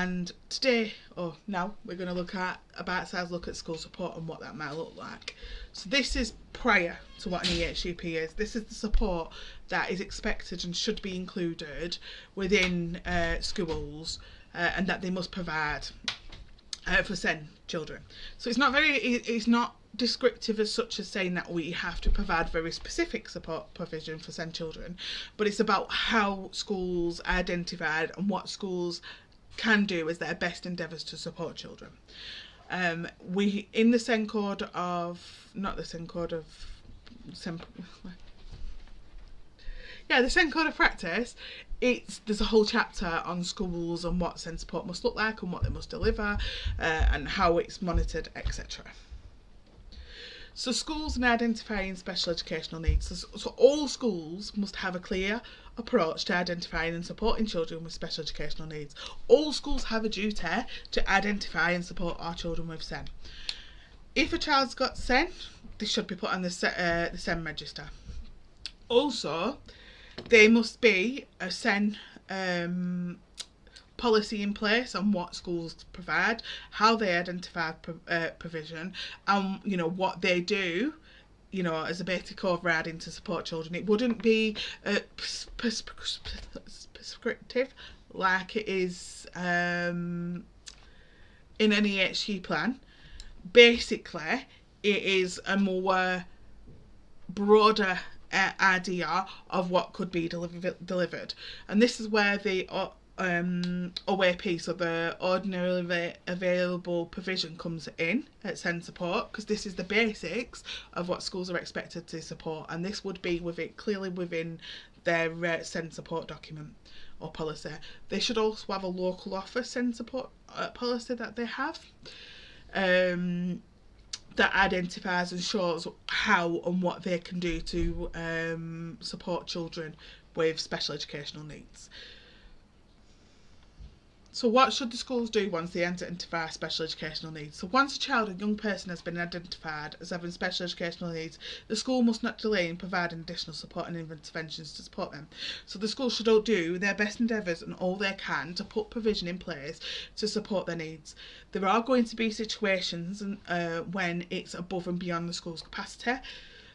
And today, or now, we're going to look at a bite-sized look at school support and what that might look like. So this is prior to what an EHCP is. This is the support that is expected and should be included within schools and that they must provide for SEN children. So it's not descriptive as such as saying that we have to provide very specific support provision for SEN children, but it's about how schools identified and what schools can do as their best endeavours to support children. We in the SEN code of the SEN code of practice. There's a whole chapter on schools and what SEN support must look like and what they must deliver, and how it's monitored, etc. So schools and identifying special educational needs. So all schools must have a clear approach to identifying and supporting children with special educational needs. All schools have a duty to identify and support our children with SEN. If a child's got SEN, they should be put on the SEN register. Also, there must be a SEN policy in place on what schools provide, how they identify provision, and what they do, as a basic overriding to support children. It wouldn't be prescriptive like it is in an EHC plan. Basically, it is a more broader idea of what could be delivered, and this is where the OAP, so the ordinarily available provision, comes in at SEN support, because this is the basics of what schools are expected to support, and this would be clearly within their SEN support document or policy. They should also have a local offer SEN support policy that they have, that identifies and shows how and what they can do to support children with special educational needs. So what should the schools do once they identify special educational needs? So once a child or young person has been identified as having special educational needs, the school must not delay in providing additional support and interventions to support them. So the school should do their best endeavours and all they can to put provision in place to support their needs. There are going to be situations when it's above and beyond the school's capacity,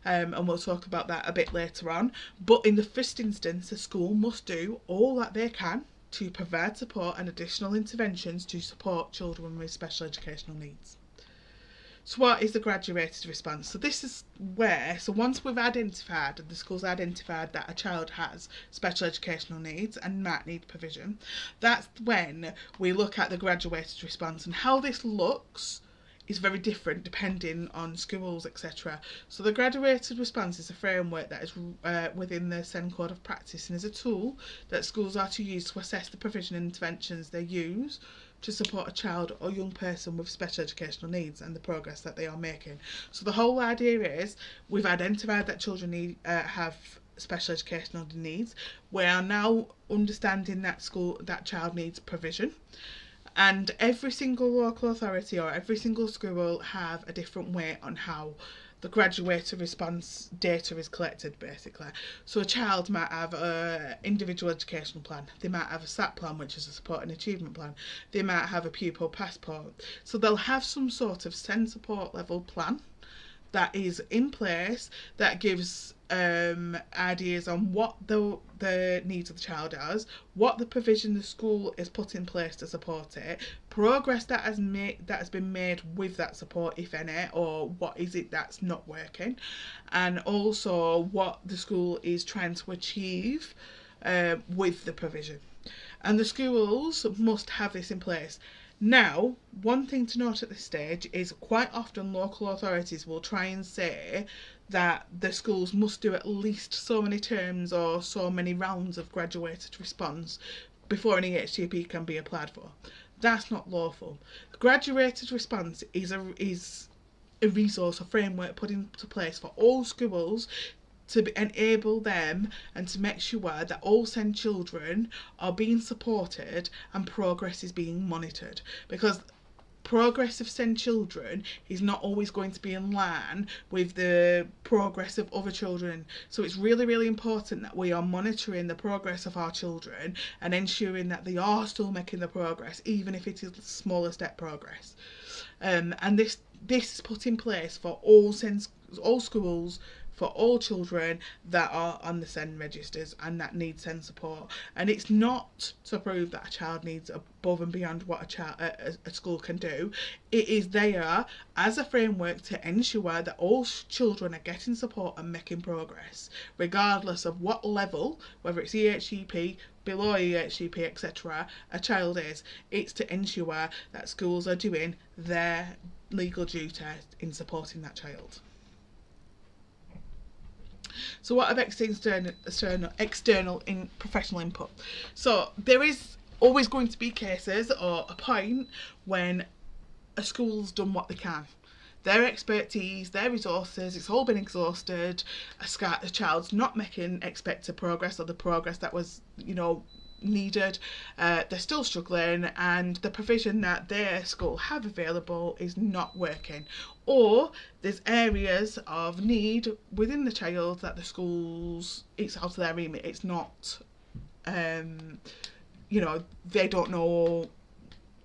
and we'll talk about that a bit later on. But in the first instance, the school must do all that they can to provide support and additional interventions to support children with special educational needs. So what is the graduated response? So this is where, once we've identified, and the school's identified that a child has special educational needs and might need provision, that's when we look at the graduated response, and how this looks is very different depending on schools, etc. So the graduated response is a framework that is within the SEN Code of Practice and is a tool that schools are to use to assess the provision and interventions they use to support a child or young person with special educational needs and the progress that they are making. So the whole idea is we've identified that children have special educational needs. We are now understanding that child needs provision. And every single local authority or every single school will have a different way on how the graduated response data is collected, basically. So a child might have an individual educational plan. They might have a SAT plan, which is a support and achievement plan. They might have a pupil passport. So they'll have some sort of SEN support level plan that is in place that gives ideas on what the needs of the child is, what the provision the school is put in place to support it, progress that has been made with that support, if any, or what is it that's not working, and also what the school is trying to achieve with the provision. And the schools must have this in place. Now, one thing to note at this stage is quite often local authorities will try and say that the schools must do at least so many terms or so many rounds of graduated response before an EHCP can be applied for. That's not lawful. The graduated response is a resource, a framework put into place for all schools to enable them and to make sure that all SEN children are being supported and progress is being monitored. Because progress of SEND children is not always going to be in line with the progress of other children. So it's really, really important that we are monitoring the progress of our children and ensuring that they are still making the progress, even if it is smaller step progress. And this is put in place for all schools, for all children that are on the SEND registers and that need SEND support. And it's not to prove that a child needs above and beyond what a school can do. It is there as a framework to ensure that all children are getting support and making progress, regardless of what level, whether it's EHCP, below EHCP, etc., a child is. It's to ensure that schools are doing their legal duty in supporting that child. So what of external professional input? So there is always going to be cases or a point when a school's done what they can. Their expertise, their resources, it's all been exhausted. A child's not making expected progress or the progress that was, needed. They're still struggling, and the provision that their school have available is not working. Or there's areas of need within the child that the schools, it's out of their remit. It's not, they don't know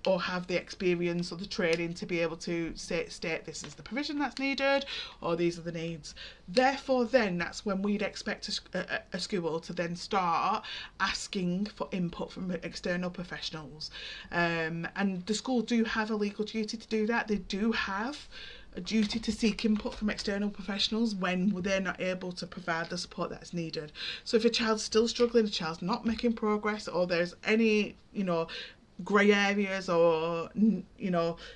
or have the experience or the training to be able to state this is the provision that's needed or these are the needs. Therefore then that's when we'd expect a school to then start asking for input from external professionals, and the school do have a legal duty to do that. They do have a duty to seek input from external professionals when they're not able to provide the support that's needed. So if a child's still struggling, a child's not making progress, or there's any grey areas or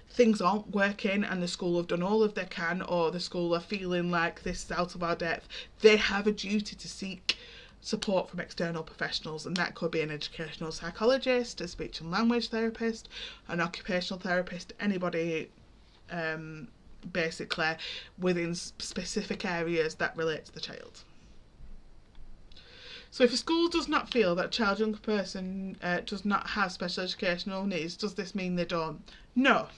things aren't working and the school have done all of they can, or the school are feeling like this is out of our depth, they have a duty to seek support from external professionals, and that could be an educational psychologist, a speech and language therapist, an occupational therapist, anybody basically within specific areas that relate to the child. So if a school does not feel that a child or young person does not have special educational needs, does this mean they don't? No.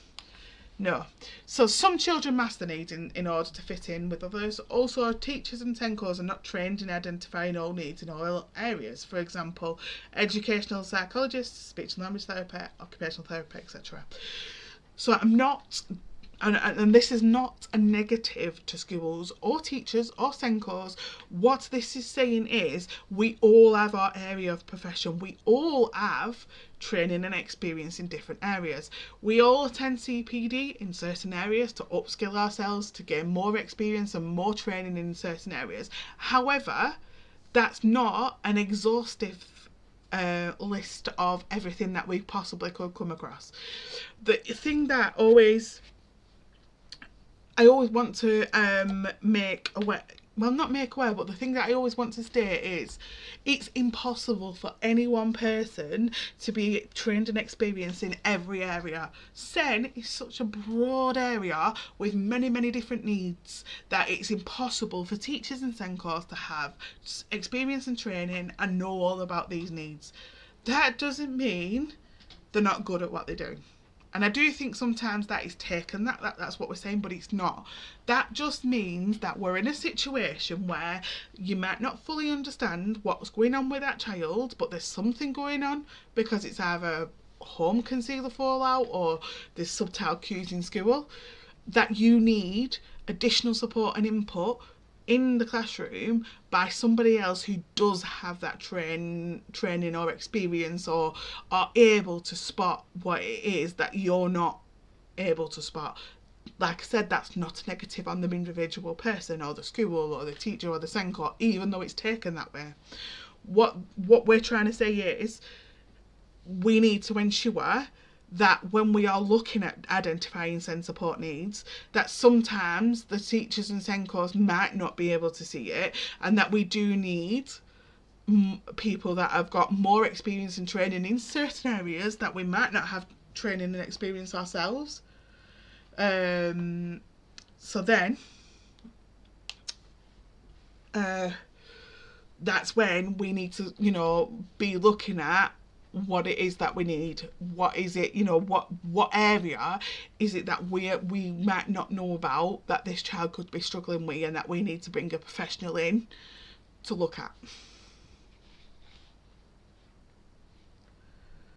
So some children master needs in order to fit in with others. Also, teachers and SENCOs are not trained in identifying all needs in all areas. For example, educational psychologists, speech and language therapy, occupational therapy, etc. So I'm not... And this is not a negative to schools or teachers or SENCOs. What this is saying is we all have our area of profession. We all have training and experience in different areas. We all attend CPD in certain areas to upskill ourselves, to gain more experience and more training in certain areas. However, that's not an exhaustive list of everything that we possibly could come across. The thing that I always want to make aware, well, not make aware, but the thing that I always want to state is it's impossible for any one person to be trained and experienced in every area. SEN is such a broad area with many, many different needs that it's impossible for teachers and SENCOs to have experience and training and know all about these needs. That doesn't mean they're not good at what they do. And I do think sometimes that is taken, that's what we're saying, but it's not. That just means that we're in a situation where you might not fully understand what's going on with that child, but there's something going on because it's either home can see the fallout or there's subtle cues in school, that you need additional support and input in the classroom by somebody else who does have that training or experience or are able to spot what it is that you're not able to spot. Like I said, that's not negative on the individual person or the school or the teacher or the SENCO, even though it's taken that way. What we're trying to say is we need to ensure that when we are looking at identifying SEND support needs, that sometimes the teachers and SENCOs might not be able to see it, and that we do need people that have got more experience and training in certain areas that we might not have training and experience ourselves. So then that's when we need to, be looking at what it is that we need. What is it, you know, what area is it that we might not know about that this child could be struggling with, and that we need to bring a professional in to look at.